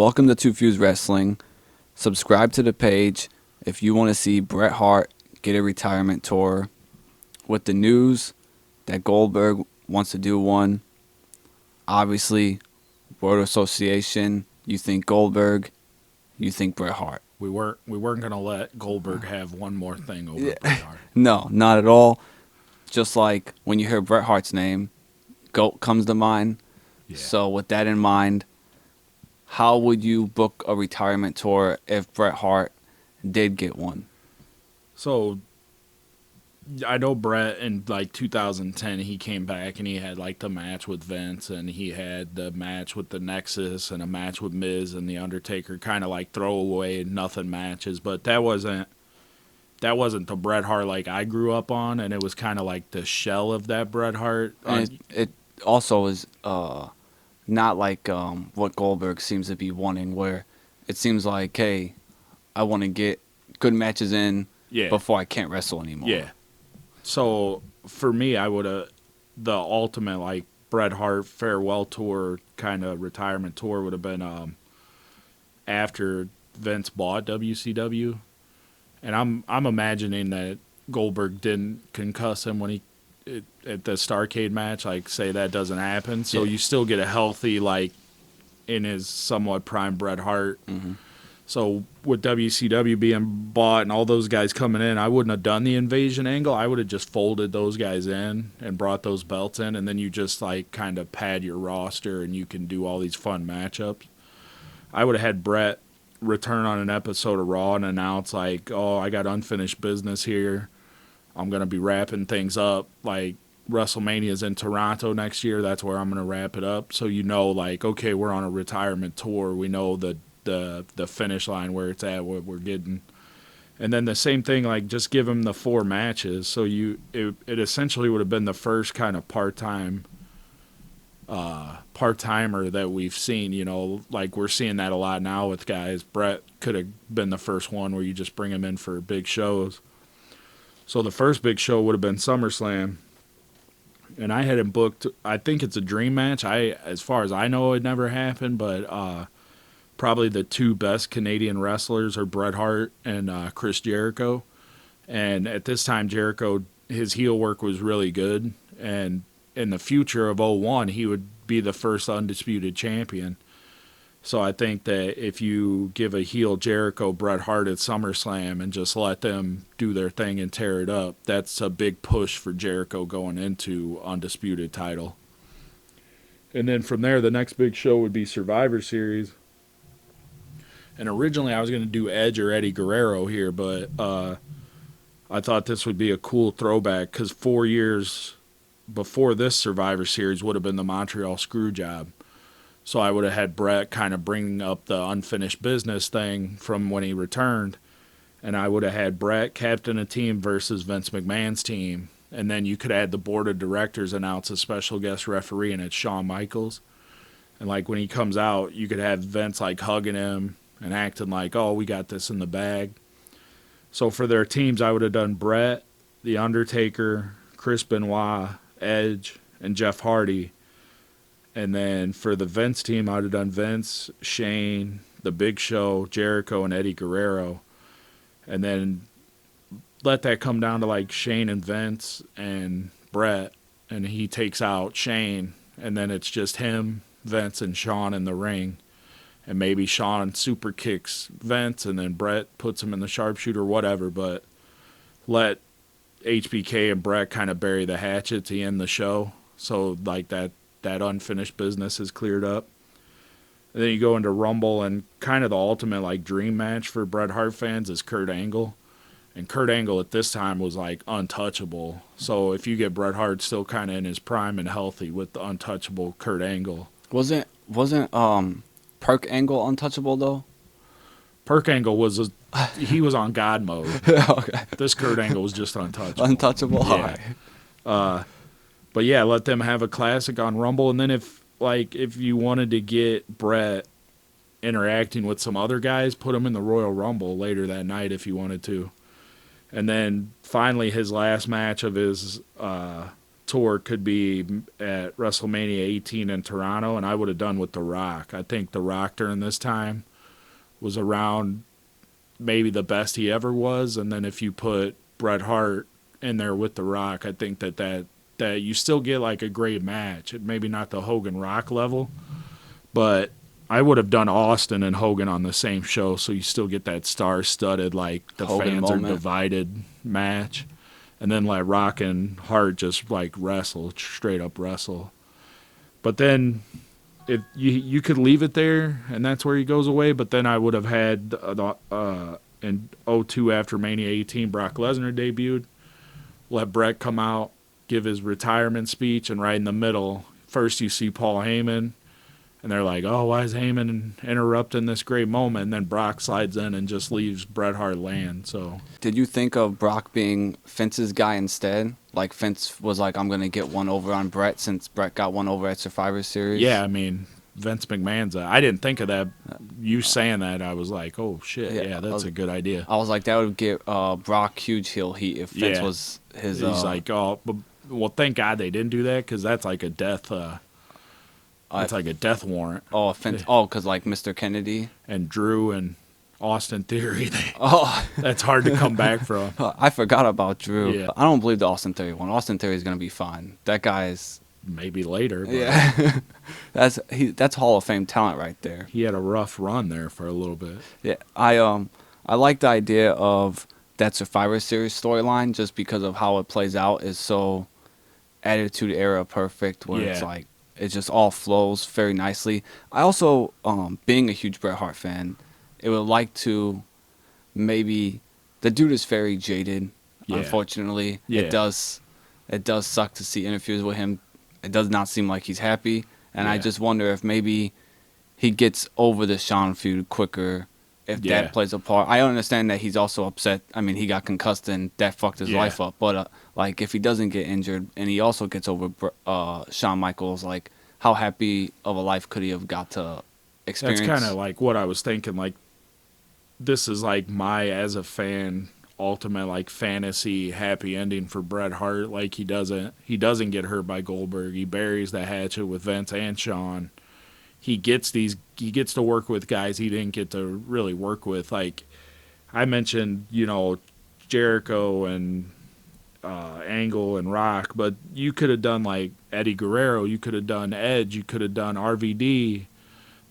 Welcome to Two Fuse Wrestling. Subscribe to the page if you want to see Bret Hart get a retirement tour. With the news that Goldberg wants to do one, obviously, World Association, you think Goldberg, you think Bret Hart. We weren't gonna let Goldberg have one more thing over Bret Hart. No, not at all. Just like when you hear Bret Hart's name, GOAT comes to mind. Yeah. So with that in mind, how would you book a retirement tour if Bret Hart did get one? So I know Bret in like 2010 he came back and he had like the match with Vince and he had the match with the Nexus and a match with Miz and the Undertaker, kind of like throwaway nothing matches, but that wasn't the Bret Hart like I grew up on, and it was kind of like the shell of that Bret Hart. And it also is not like what Goldberg seems to be wanting, where it seems like, hey, I want to get good matches in before I can't wrestle anymore. Yeah. So for me, I would have the ultimate like Bret Hart farewell tour kind of retirement tour would have been after Vince bought WCW, and I'm imagining that Goldberg didn't concuss him when he at the Starrcade match. Like, say that doesn't happen, so you still get a healthy, like in his somewhat prime Bret Hart. Mm-hmm. So with WCW being bought and all those guys coming in, I wouldn't have done the invasion angle. I would have just folded those guys in and brought those belts in, and then you just like kind of pad your roster and you can do all these fun matchups. I would have had Bret return on an episode of Raw and announce like, oh, I got unfinished business here. I'm going to be wrapping things up. Like, WrestleMania's in Toronto next year. That's where I'm going to wrap it up. So you know, like, okay, we're on a retirement tour. We know the finish line where it's at, what we're getting. And then the same thing, like, just give him the 4 matches. So it essentially would have been the first kind of part-timer that we've seen, you know, like we're seeing that a lot now with guys. Bret could have been the first one where you just bring him in for big shows. So the first big show would have been SummerSlam. And I had him booked, I think it's a dream match. As far as I know, it never happened, but probably the 2 best Canadian wrestlers are Bret Hart and Chris Jericho. And at this time, Jericho, his heel work was really good. And in the future of 01, he would be the first undisputed champion. So I think that if you give a heel Jericho Bret Hart at SummerSlam and just let them do their thing and tear it up, that's a big push for Jericho going into undisputed title. And then from there, the next big show would be Survivor Series. And originally I was going to do Edge or Eddie Guerrero here, but I thought this would be a cool throwback because 4 years before this Survivor Series would have been the Montreal Screwjob. So I would have had Bret kind of bringing up the unfinished business thing from when he returned. And I would have had Bret captain a team versus Vince McMahon's team. And then you could add the board of directors announce a special guest referee, and it's Shawn Michaels. And like when he comes out, you could have Vince like hugging him and acting like, oh, we got this in the bag. So for their teams, I would have done Bret, The Undertaker, Chris Benoit, Edge, and Jeff Hardy. And then for the Vince team, I would have done Vince, Shane, The Big Show, Jericho, and Eddie Guerrero. And then let that come down to like Shane and Vince and Bret, and he takes out Shane, and then it's just him, Vince, and Shawn in the ring. And maybe Shawn super kicks Vince, and then Bret puts him in the sharpshooter, whatever. But let HBK and Bret kind of bury the hatchet to end the show. So like that unfinished business is cleared up. And then you go into Rumble, and kind of the ultimate like dream match for Bret Hart fans is Kurt Angle. And Kurt Angle at this time was like untouchable. So if you get Bret Hart still kind of in his prime and healthy with the untouchable Kurt Angle. Wasn't Perk Angle untouchable though? Perk Angle he was on God mode. Okay. This Kurt Angle was just untouchable. Untouchable? Yeah. All right. But yeah, let them have a classic on Rumble. And then if you wanted to get Bret interacting with some other guys, put him in the Royal Rumble later that night if you wanted to. And then finally his last match of his tour could be at WrestleMania 18 in Toronto, and I would have done with The Rock. I think The Rock during this time was around maybe the best he ever was, and then if you put Bret Hart in there with The Rock, I think that you still get like a great match. Maybe not the Hogan Rock level, but I would have done Austin and Hogan on the same show, so you still get that star-studded, like the Hogan fans moment. are divided match, and then let Rock and Hart just like wrestle, straight up wrestle. But then if you could leave it there, and that's where he goes away. But then I would have had in 02 after Mania 18, Brock Lesnar debuted. Let Bret come out, give his retirement speech, and right in the middle, first you see Paul Heyman, and they're like, oh, why is Heyman interrupting this great moment? And then Brock slides in and just leaves Bret Hart land. So Did you think of Brock being Vince's guy instead? Like Vince was like, I'm going to get one over on Bret since Bret got one over at Survivor Series? yeah, I mean, Vince McMahon's I didn't think of that. You saying that, I was like, oh, shit, yeah, that's a good idea. I was like, that would give Brock huge heel heat if Vince was his... He's like, oh, well, thank God they didn't do that, because that's like a death... it's like a death warrant. Oh, Vince, because like Mr. Kennedy. And Drew and Austin Theory, Oh, that's hard to come back from. I forgot about Drew. Yeah. I don't believe the Austin Theory one. Austin Theory is going to be fine. That guy is... Maybe later. But Yeah. That's Hall of Fame talent right there. he had a rough run there for a little bit. Yeah, I like the idea of that Survivor Series storyline just because of how it plays out is so Attitude Era perfect, where it's Yeah. like it just all flows very nicely. I also, being a huge Bret Hart fan, it would like to maybe the dude is very jaded. Yeah. Unfortunately, Yeah. it does suck to see interviews with him. It does not seem like he's happy, and I Yeah. just wonder if maybe he gets over the Shawn feud quicker if Yeah. that plays a part. I understand that he's also upset. I mean, he got concussed and that fucked his Yeah. life up. But like, if he doesn't get injured and he also gets over Shawn Michaels, like, how happy of a life could he have got to experience? That's kind of like what I was thinking. Like, this is like my, as a fan, ultimate like fantasy happy ending for Bret Hart. Like, he doesn't get hurt by Goldberg. He buries the hatchet with Vince and Shawn. He gets to work with guys he didn't get to really work with. Like I mentioned, Jericho and Angle and Rock, but you could have done like Eddie Guerrero, you could have done Edge, you could have done RVD.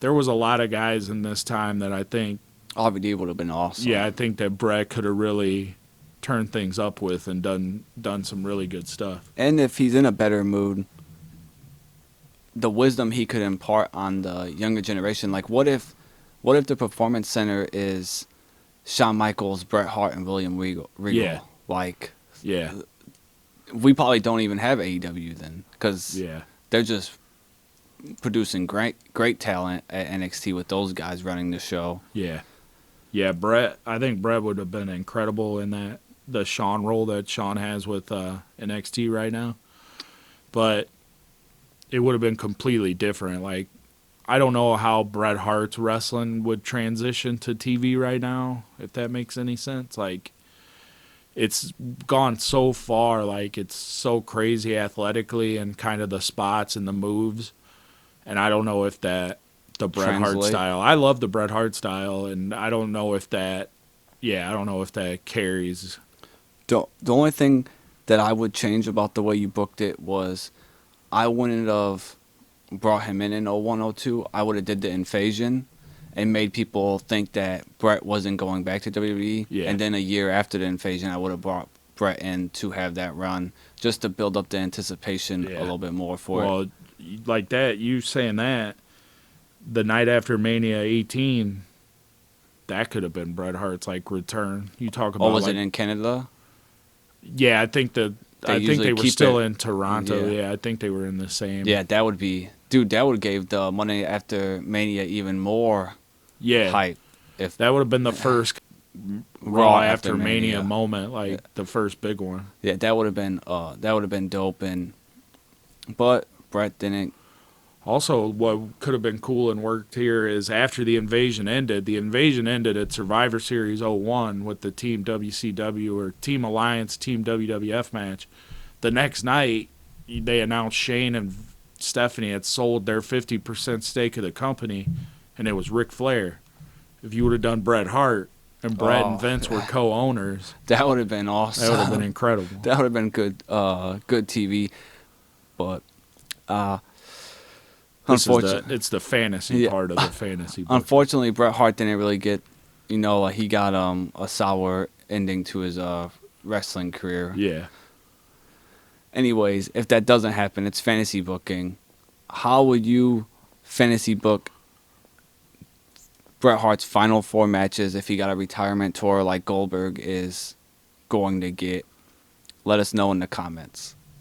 There was a lot of guys in this time that I think RVD would have been awesome. Yeah, I think that Bret could have really turned things up with and done some really good stuff. And if he's in a better mood, the wisdom he could impart on the younger generation. Like, what if the Performance Center is Shawn Michaels, Bret Hart, and William Regal? Yeah. Like, Yeah, we probably don't even have AEW then, because yeah, they're just producing great talent at NXT with those guys running the show. yeah. Yeah, Bret. I think Bret would have been incredible in the Shawn role that Shawn has with NXT right now. But it would have been completely different. Like, I don't know how Bret Hart's wrestling would transition to TV right now, if that makes any sense. Like, it's gone so far. Like, it's so crazy athletically and kind of the spots and the moves. And I don't know if the Bret Hart Translate. style. I love the Bret Hart style, and I don't know if that carries. The only thing that I would change about the way you booked it was I wouldn't have brought him in 0102. I would have did the invasion and made people think that Bret wasn't going back to WWE. Yeah. And then a year after the invasion, I would have brought Bret in to have that run just to build up the anticipation a little bit more for it. Well, like that, you saying that, the night after Mania 18, that could have been Bret Hart's like return. You talk about. Oh, was it in Canada? Yeah, I think they usually were keep still it- in Toronto. Yeah. Yeah, I think they were in the same. Yeah, that would have gave the Monday after Mania even more yeah. hype. If That would have been the first Raw after Mania moment, like the first big one. Yeah, that would have been dope. But Bret didn't. Also, what could have been cool and worked here is after the invasion ended at Survivor Series 01 with the Team WCW or Team Alliance, Team WWF match. The next night, they announced Shane and Stephanie had sold their 50% stake of the company, and it was Ric Flair. If you would have done Bret Hart and Bret and Vince were co-owners, that would have been awesome. that would have been incredible. That would have been good TV. But unfortunately, It's the fantasy part of the fantasy book. Unfortunately, Bret Hart didn't really get, he got a sour ending to his wrestling career. Yeah. Anyways, if that doesn't happen, it's fantasy booking. How would you fantasy book Bret Hart's final 4 matches if he got a retirement tour like Goldberg is going to get? Let us know in the comments.